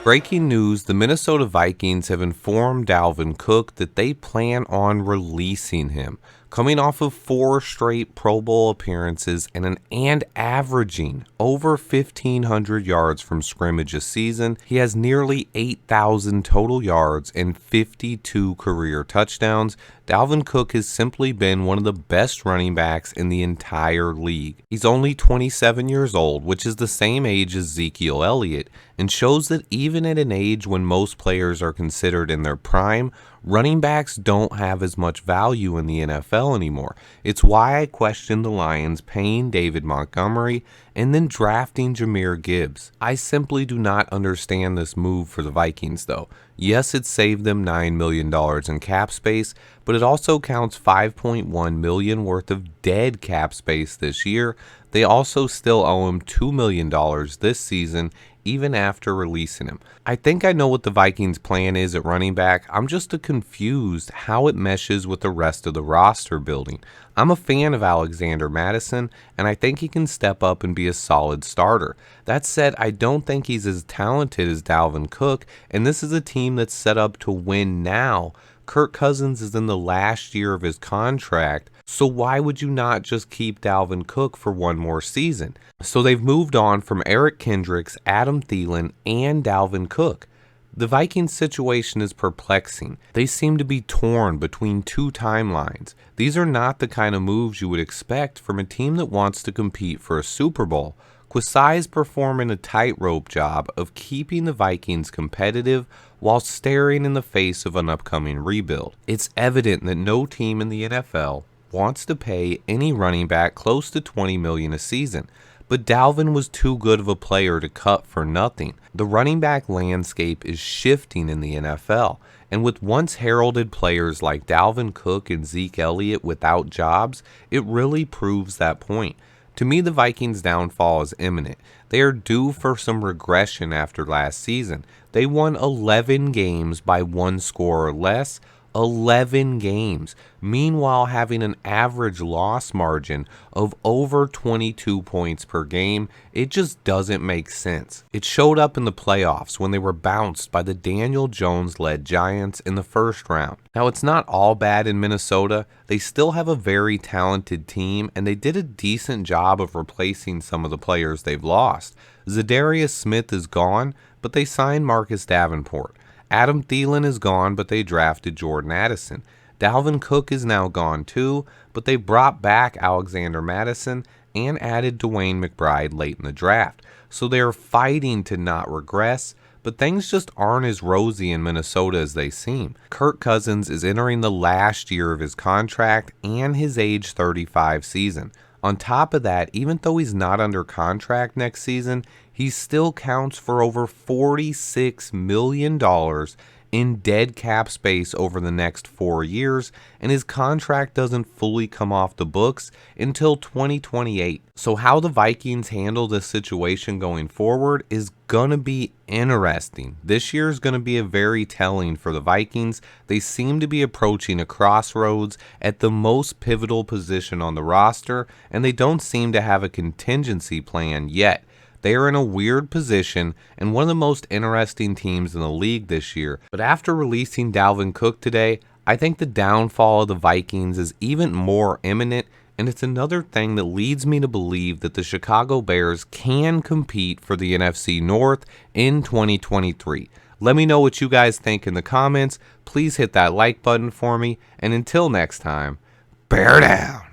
Breaking news, the Minnesota Vikings have informed Dalvin Cook that they plan on releasing him. Coming off of 4 straight Pro Bowl appearances and averaging over 1,500 yards from scrimmage a season, he has nearly 8,000 total yards and 52 career touchdowns. Dalvin Cook has simply been one of the best running backs in the entire league. He's only 27 years old, which is the same age as Ezekiel Elliott, and shows that even at an age when most players are considered in their prime, running backs don't have as much value in the NFL anymore. It's why I question the Lions paying David Montgomery and then drafting Jahmyr Gibbs. I simply do not understand this move for the Vikings though. Yes, it saved them $9 million in cap space, but it also counts $5.1 million worth of dead cap space this year. They also still owe him $2 million this season, even after releasing him. I think I know what the Vikings' plan is at running back. I'm just confused how it meshes with the rest of the roster building. I'm a fan of Alexander Mattison, and I think he can step up and be a solid starter. That said, I don't think he's as talented as Dalvin Cook, and this is a team that's set up to win now. Kirk Cousins is in the last year of his contract, so why would you not just keep Dalvin Cook for one more season? So they've moved on from Eric Kendricks, Adam Thielen, and Dalvin Cook. The Vikings situation is perplexing. They seem to be torn between 2 timelines. These are not the kind of moves you would expect from a team that wants to compete for a Super Bowl. Quasai is performing a tightrope job of keeping the Vikings competitive while staring in the face of an upcoming rebuild. It's evident that no team in the NFL wants to pay any running back close to $20 million a season. But Dalvin was too good of a player to cut for nothing. The running back landscape is shifting in the NFL, and with once heralded players like Dalvin Cook and Zeke Elliott without jobs, it really proves that point. To me, the Vikings' downfall is imminent. They are due for some regression after last season. They won 11 games by 1 score or less. 11 games, meanwhile having an average loss margin of over 22 points per game. It just doesn't make sense. It showed up in the playoffs when they were bounced by the Daniel Jones-led Giants in the first round. Now, it's not all bad in Minnesota. They still have a very talented team, and they did a decent job of replacing some of the players they've lost. Zadarius Smith is gone, but they signed Marcus Davenport. Adam Thielen is gone, but they drafted Jordan Addison. Dalvin Cook is now gone too, but they brought back Alexander Mattison and added Dwayne McBride late in the draft. So they are fighting to not regress, but things just aren't as rosy in Minnesota as they seem. Kirk Cousins is entering the last year of his contract and his age 35 season. On top of that, even though he's not under contract next season, he still counts for over $46 million in dead cap space over the next 4 years, and his contract doesn't fully come off the books until 2028. So how the Vikings handle this situation going forward is going to be interesting. This year is going to be a very telling for the Vikings. They seem to be approaching a crossroads at the most pivotal position on the roster, and they don't seem to have a contingency plan yet. They are in a weird position and one of the most interesting teams in the league this year. But after releasing Dalvin Cook today, I think the downfall of the Vikings is even more imminent, and it's another thing that leads me to believe that the Chicago Bears can compete for the NFC North in 2023. Let me know what you guys think in the comments. Please hit that like button for me, and until next time, bear down.